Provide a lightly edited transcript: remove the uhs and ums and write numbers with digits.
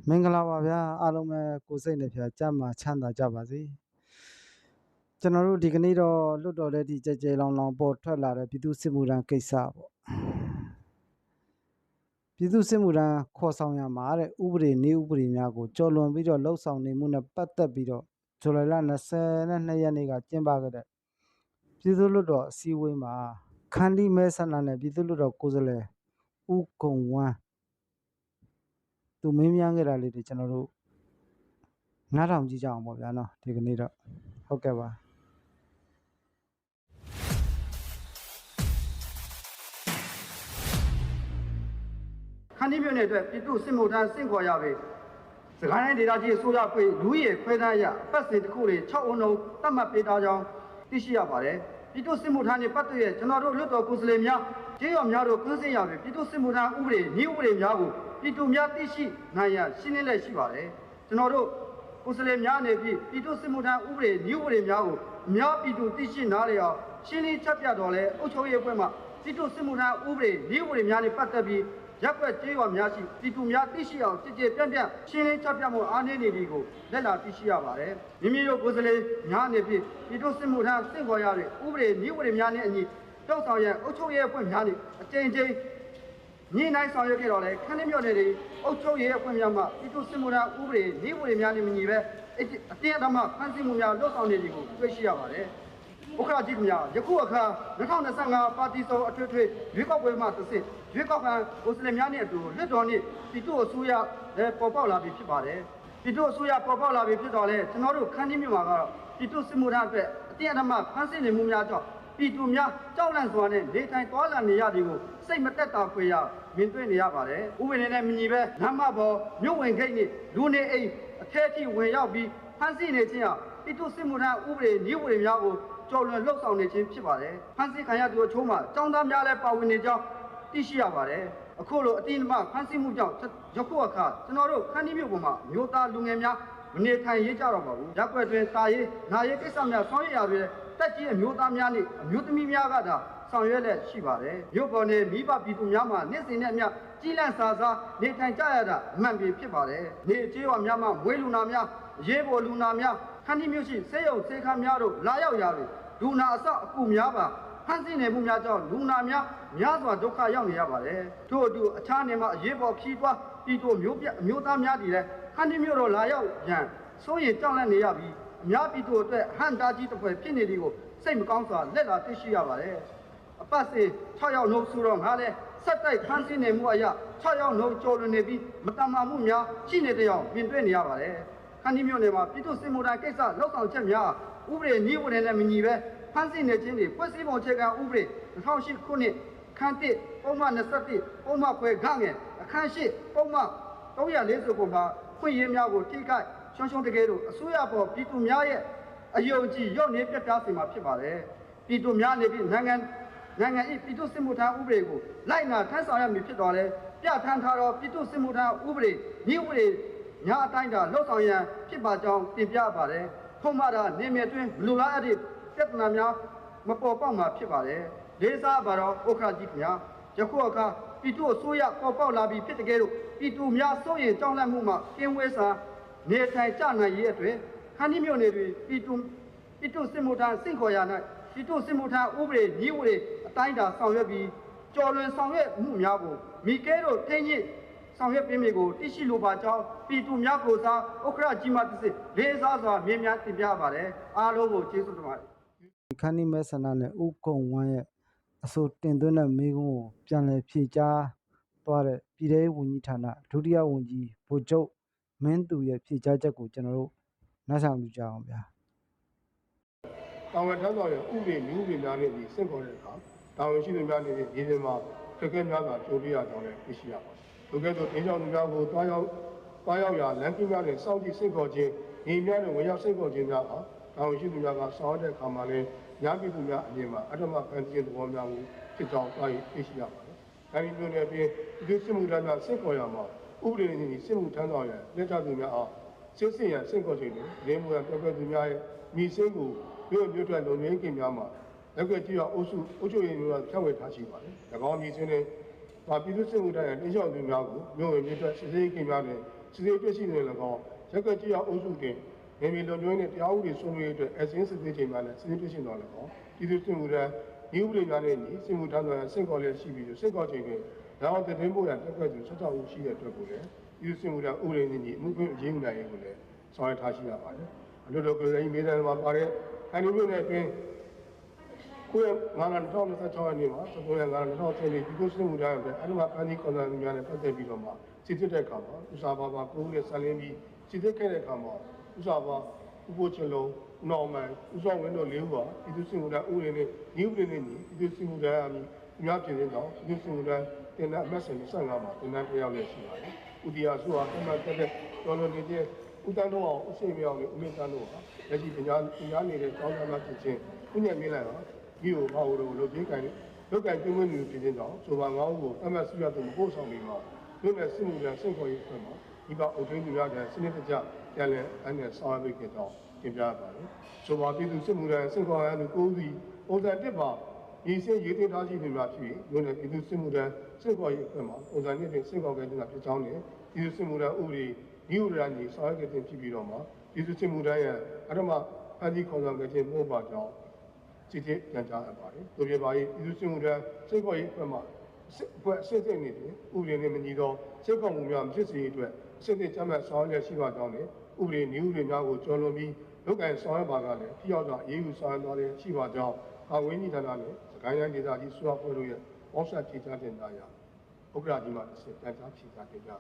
မင်္ဂလာပါဗျာအားလုံးပဲကိုစိတ်နဲ့ဖြာကြမ်းမှာချမ်းသာကြပါစေကျွန်တော်တို့ဒီကနေ့တော့လွတ်တော်တဲ့ဒီကြဲကြဲလောင်လောင်ပေါ်ထွက်လာတဲ့ပြည်သူစစ်မှုထမ်းကိစ္စပေါ့ပြည်သူစစ်မှုထမ်းခေါ်ဆောင်ရမှာတဲ့ဥပဒေနည်းဥပဒေများကိုကျော်လွန်ပြီးတော့လှုပ်ဆောင်နေမှုနဲ့ပတ်သက်ပြီးတော့ဇူလိုင်လ22ရက်နေ့ကကျင်းပခဲ့တဲ့ပြည်သူလွတ်တော်အစည်းအဝေးမှာခန္တီမဲဆန္ဒနဲ့ပြည်သူလွတ်တော်ကိုယ်စားလှယ်ဦးကုံဝမ်းသူမင်းမြန်းခဲ့တာလေးတွေကျွန်တော်တို့နားထောင်ကြည့်ကြအောင်ပေါ့ဗျာနော်ဒီကနေ့တော့ဟုတ်ကဲ့ပါခန္တီမြို့နယ်အတွက်ပြည်သူစစ်မှုထမ်းစင့်ခေါ်ရပေစကိုင်းတိုင်းဒေသကြီးအစိုးရဖွဲ့လူရဲခွဲတန်းရအပတ်စဉ်တစ်ခုတွေ6အုံလုံးသတ်မှတ်ပေးထားကြောင်းသိရှိရပါတယ်ပြည်သူစစ်မှုထမ်းတွေပတ်သက်ရဲ့ကျွန်တော်တို့လွတ်တော်ကိုယ်စားလှယ်များကျေးရွာများတို့ကင်းစင်ရပေပြည်သူစစ်မှုထမ်းဥပဒေနည်းဥပဒေများကိုပြည်သူများသိရှိနိုင်ရရှင်းလင်းလက်ရှိပါတယ်ကျွန်တော်တို့ကိုယ်စားလှယ်များအနေဖြင့်ပြည်သူစစ်မှုထမ်းဥပဒေနည်းဥပဒေများကိုအများပြည်သူသိရှိနားလည်အောင်ရှင်းလင်းချက်ပြတော်လဲအုပ်ချုပ်ရေးအဖွဲ့မှပြည်သူစစ်မှုထမ်းဥပဒေနည်းဥပဒေများနဲ့ပတ်သက်ပြီးရပ်ကွက်ကျေးရွာများရှိပြည်သူများသိရှိအောင်ကြည်ကြဲပြန့်ပြန့်ရှင်းလင်းချက်ပြမှုအားနည်းနေသည်ကိုလက်လာသိရှိရပါတယ်။မိမိတို့ကိုယ်စားလှယ်များအနေဖြင့်ပြည်သူစစ်မှုထမ်းစင့်ခေါ်ရတဲ့ဥပဒေနည်းဥပဒေများနဲ့အညီတောက်ဆောင်ရန်အုပ်ချုပ်ရေးအဖွဲ့များနဲ့အကြိမ်ကြိမ်ညှိနှိုင်းဆောင်ရွက်ခဲ့တော်လဲခန္တီမြို့နယ်တွေအုပ်ချုပ်ရေးအဖွဲ့များမှပြည်သူစစ်မှုထမ်းဥပဒေနည်းဥပဒေများနဲ့မညီပဲအတင်းအဓမ္မဖန်ဆီးမှုများလုပ်ဆောင်နေသည်ကိုတွေ့ရှိရပါတယ်။ဥက္ကဋ္ဌကြီးများယခုအခါ2025ပါတီစုံအထွေထွေရွေးကောက်ပွဲမှတစ်ဆင့်ရွေးကောက်ခံကိုယ်စားလှယ်များနဲ့အတူလွှတ်တော်နှင့်ပြည်သူ့အစိုးရပေါ်ပေါက်လာပြီဖြစ်ပါတယ်။ပြည်သူ့အစိုးရပေါ်ပေါက်လာပြီဖြစ်တော့လဲကျွန်တော်တို့ခန္တီမြို့မှာကတော့ပြည်သူ့စစ်မှုထမ်းအတွက်အတင်းအဓမ္မဖမ်းဆီးနေမှုများကြောင့်ပြည်သူများကြောက်လန့်စွာနဲ့နေထိုင်သွားလာနေရသည်ကိုစိတ်မသက်သာဖွယ်ရာမြင်တွေ့နေရပါတယ်။ဥပဒေနဲ့မညီပဲလမ်းမပေါ်မြို့ဝင်ဂိတ်နဲ့လူနေအိမ်အထက်ထိဝင်ရောက်ပြီးဖမ်းဆီးနေခြင်းဟာပြည်သူ့စစ်မှုထမ်းဥပဒေနည်းဥပဒေများကိုကျော်လွန်လှုပ်ဆောင်နေခြင်းဖြစ်ပါတယ်။ဖမ်းဆီးခံရသူအချို့မှာចောင်းသားများလည်းပါဝင်နေကြောင်းသိရှိရပါတယ်။အခုလိုအတင်းအဓမ္မဖမ်းဆီးမှုကြောင့်ယခုအခါကျွန်တော်တို့ခန္တီမြို့ပေါ်မှာမျိုးသားလူငယ်များမနေထိုင်ရေးကြတော့ပါဘူး။ရပ်ကွက်တွင်တာရေးနာရေးကိစ္စများဆောင်ရွက်ရပြီးတက်ကြီးအမျိုးသားများနဲ့အမျိုးသမီးများကသာဆောင်ရွက်လက်ရှိပါတယ်။မြို့ပေါ်နဲ့မိဘပြည်သူများမှာနေ့စဉ်နဲ့အမျှကြီးလန့်စာစားနေထိုင်ကြရတာအမှန်ဖြစ်ပါတယ်။နေကျေးရွာများမှာမွေးလူနာများရေးပေါ်လူနာများခန္တီမြို့ရှိဆေးရုံဆေးခန်းများတို့လာရောက်ရာတွင်လူနာအစအကူများပါဖမ်းဆီးနေမှုများကြောင့်လူနာများများစွာဒုက္ခရောက်နေရပါတယ်။ထို့အတူအခြားနေမှာအရေးပေါ်ခီးသွွားပြည်သူမျိုးသားများတည်လဲခန္တီမြို့တော်လာရောက်ရန်စိုးရိမ်ကြောက်လန့်နေရပြီးအများပြည်သူအတွက်ဟန်တာကြီးတစ်ဖွဲ့ဖြစ်နေသည်ကိုစိတ်မကောင်းစွာလက်လာသိရှိရပါတယ်။အပတ်စဉ်6ယောက်နှုတ်ဆိုတော့ငါလဲဆက်တိုက်ဖမ်းဆီးနေမှုအရာ6ယောက်နှုတ်ကျော်လွန်နေပြီးမတမာမှုများရှိနေတဲ့အောင်ပြင်တွေ့နေရပါတယ်။ခန္တီမြို့နယ်မှာပြည်သူစစ်မှုထမ်းကိစ္စလောက်ဆောင်ချက်များဥပဒေနည်းဥပဒေနဲ့မညီပဲဖမ်းဆီးနေခြင်းတွေဖွဲ့စည်းပုံအခြေခံဥပဒေ2008ခုနှစ်ခန်း1ပုံမှန်21ပုံမှန်ခွဲခန့်ငယ်အခန်း8ပုံမှန်340ခုမှာဖွင့်ရများကိုထိခိုက်ရှုံးတကယ်လို့အစိုးရပေါ်ပြည်သူများရဲ့အယုံကြည်ရော့နေပြတ်သားစေမှာဖြစ်ပါတယ်ပြည်သူများနေပြီးနိုင်ငံ၏ပြည်သူစစ်မှုထမ်းဥပဒေကိုလိုက်နာထမ်းဆောင်ရမည်ဖြစ်တော်လဲပြဋ္ဌာန်းထားသောပြည်သူစစ်မှုထမ်းဥပဒေနည်းဥပဒေညာအတိုင်းသာလှုပ်ဆောင်ရန်ဖြစ်ပါကြောင်းတင်ပြပါတယ်ထုံးမတာနေမြေတွင်လူလားအပ်ပြဿနာများမပေါ်ပေါက်မှာဖြစ်ပါတယ်။လေးစားပါတော့ဥက္ကဋ္ဌကြီးခင်ဗျာယခုအခါပြည်သူအစိုးရပေါ်ပေါက်လာပြီးဖြစ်တဲ့ကဲလို့ပြည်သူများစိုးရိမ်ကြောက်လန့်မှုမှကင်းဝေးစွာနေထိုင်ကြနိုင်ရေးအတွက်ခန္တီမြို့နယ်တွင်ပြည်သူစစ်မှုထမ်းစင့်ခေါ်ရာ၌ပြည်သူစစ်မှုထမ်းဥပဒေနည်းဥပဒေအတိုင်းအတာဆောင်ရွက်ပြီးကျော်လွန်ဆောင်ရွက်မှုများကိုမိကဲတို့ထိန်းညှိဆောင်ရွက်ပေးမိကိုသိရှိလိုပါကြောင်းပြည်သူများကိုစားဥက္ကဋ္ဌကြီးမှတစ်စစ်လေးစားစွာမြင်များတင်ပြပါတယ်အားလုံးကိုကျေးဇူးတင်ပါတယ်ခန္တီမဲဆန္ဒနဲ့ဥကုံဝမ်းရဲ့အဆိုတင်သွင်းတဲ့မိကုံးကိုပြန်လည်ဖြေကြားသွားတဲ့ပြည်ထောင်ဝန်ကြီးဌာနဒုတိယဝန်ကြီးဗိုလ်ချုပ်မင်းသူရဲ့ဖြေကြားချက်ကိုကျွန်တော်တို့နားထောင်ကြအောင်ဗျာတာဝန်ထမ်းဆောင်ရဥပဒေမျိုးတွေများနဲ့ဒီစင့်ခေါ်တဲ့အခါတာဝန်ရှိသူများနေဒီနေ့မှာခက်ခဲများစွာကြိုးပြရကြောင်းလည်းသိရှိရပါတယ်။လူကဲ့သို့တင်းကြောင်သူများကိုတွားရောက်ရာလမ်းကြီးများနဲ့စောင့်ကြည့်စင့်ခေါ်ခြင်းညီများနဲ့ဝင်ရောက်စင့်ခေါ်ခြင်းများဟာတာဝန်ရှိသူများကဆောင်ရွက်တဲ့အခါမှာလည်းညာပြည်သူများအမြင်မှာအထမဖန်တီးသဘောများကိုဖြစ်ကြောင်းသိရှိရပါတယ်။အဲဒီမျိုးနဲ့ပြီးဒီစစ်မှုထမ်းများစင့်ခေါ်ရမှာဥပဒေနဲ့ညီစစ်မှုထမ်းဆောင်ရလက်ကျသူများအောင်စစ်စင်ရစင့်ခေါ်ခြင်းတွေရင်းမှုရပြောပြသူများရဲ့မိစင်းကိုမြို့ထွက်လုံရင်းကင်များမှာလက်ကကြည့်ရအုပ်ချုပ်ရေးမျိုးဖြန့်ဝေထားရှိပါတယ်။၎င်းမိစင်းနဲ့ ပြည်သူ့စစ်မှုထမ်းရဲ့တင်းရှောင်သူများကိုမြို့ဝင်မြို့ထွက်စစ်ဆေးကိန်းများနဲ့စစ်ဆေးတွေ့ရှိနေ၎င်းရက်ကွက်ကြီးအောင်အုပ်စုတင်နေပြည်တော်ကျွင်းနဲ့တရားဥပဒေစိုးမိုးရေးအတွက်အစင်းစစ်ဆေးချိန်များနဲ့စစ်ဆေးတွေ့ရှိတော်၎င်းပြည်သူ့စစ်မှုထမ်းဤဥပဒေများနဲ့ညီစစ်မှုထမ်းများဆင့်ခေါ်လျက်ရှိပြီးစစ်ခေါ်ချိန်တွင်ရောင်းတဲ့တင်းဖို့ရတက်ခွက်သူ16ဦးရှိတဲ့အတွက်ကိုလည်းပြည်သူ့စစ်မှုထမ်းဥပဒေနဲ့ညီအမှုခွင့်အရေးယူနိုင်ရေးကိုလည်းဆောင်ရွက်ထားရှိရပါတယ်အလို့တော်ကိုယ်တိုင်မေးတယ်မှာပါတဲ့ခိုင်လူမျိုးနဲ့အတွင်းကိုယ်ငါးလ2026ရက်နေ့မှာသဘောရငါးလ2020နေ့ပြည်သူ့စစ်မှုထမ်းအတွက်အမှန်ပန်းကြီးကွန်ဆာများနဲ့ပတ်သက်ပြီးတော့မှစစ်စစ်တဲ့အခါမှာဥစားပါကိုယ်နဲ့ဆက်လင်းပြီးစစ်စစ်ခဲ့တဲ့အခါမှာဥစားပါဥပိုးချလုံးနော်မန်ဥဆောင်ဝင်းတို့၄ဦးပါပြည်သူ့စစ်မှုထမ်းဥပဒေနဲ့ညီဥပဒေနဲ့ညီပြည်သူ့စစ်မှုထမ်းအမည်အများပြည်တဲ့တော့ပြည်သူ့စစ်မှုထမ်းတင်တဲ့အမတ်စဉ်25မှာတင်တဲ့တစ်ယောက်လည်းရှိပါတယ်ဥတီယာဆိုဟာအမှန်တက်တဲ့တော်တော်နေတဲ့ဦးတန်းတော့အောင်အရှိမြောက်နဲ့ဦးမင်းတန်းတို့ဟာလက်ရှိပညာနေတဲ့ကျောင်းသားများဖြစ်ခြင်းဥညံ့မင်းလိုက်ပါဒီကိုဘာလို့လုပ်ချင်းကန်လုတ်ကန်ကျင်းဝင်းနေဖြစ်ခြင်းကြောင့်ဆိုပါငောင်းကိုအမှတ်စုရသူမပို့ဆောင်ပြီးမှမြို့နယ်စစ်မှုထမ်းစင့်ခေါ်ရေးအတွက်မှာဒီကအုပ်ချုပ်သူများတဲ့စနစ်တကျပြန်လည်အနည်းဆောင်ရွက်ပေးကြောင်းတင်ပြပါတယ်ဆိုပါပြည်သူစစ်မှုထမ်းစင့်ခေါ်ရသူ9ဦးစီပုံစံ1ပါရည်စင်းရေးတင်ထားရှိနေမှာဖြစ်ပြီးမြို့နယ်ပြည်သူစစ်မှုထမ်းစင့်ခေါ်ရေးအတွက်မှာပုံစံ1တွင်စင့်ခေါ်ခဲ့ခြင်းဖြစ်ကြောင်းနဲ့ပြည်သူစစ်မှုထမ်းဥပဒေဒီဥပဒေအရဆောင်ရွက်ခဲ့ခြင်းဖြစ်ပြီးတော့မှပြည်သူစစ်မှုထမ်းရဲ့အထမအန်တီခေါ်ဆောင်ခဲ့ခြင်းမဟုတ်ပါကြောင်းစစ်စစ်ပြန်ကြားရပါတယ်။တို့ပြပါရေးပြည်သူ့စစ်မှုထမ်းစိတ်ခေါ်ရေးအဖွဲ့မှအဖွဲ့အစစ်စစ်နေပြီးဥပဒေနဲ့မညီသောစိတ်ခေါ်မှုများမဖြစ်စေအတွက်စစ်စစ်ချမှတ်ဆောင်ရွက်ရှိပါကြောင်းနဲ့ဥပဒေနည်းဥပဒေများကိုကျော်လွန်ပြီးလုပ်ကိုင်ဆောင်ရွက်ပါကလည်းထိရောက်စွာအေးအေးဆောင်ရွက်သွားလည်းရှိပါကြောင်းကာဝင်းကြီးဌာနနဲ့စကိုင်းတိုင်းဒေသကြီးစွာဖွဲ့တို့ရဲ့ပေါင်းစပ်ဖြေကြားတင်တာရာဥက္ကဋ္ဌကြီးမှတစ်ဆင့်ပြန်ကြားဖြေကြားတင်ပြ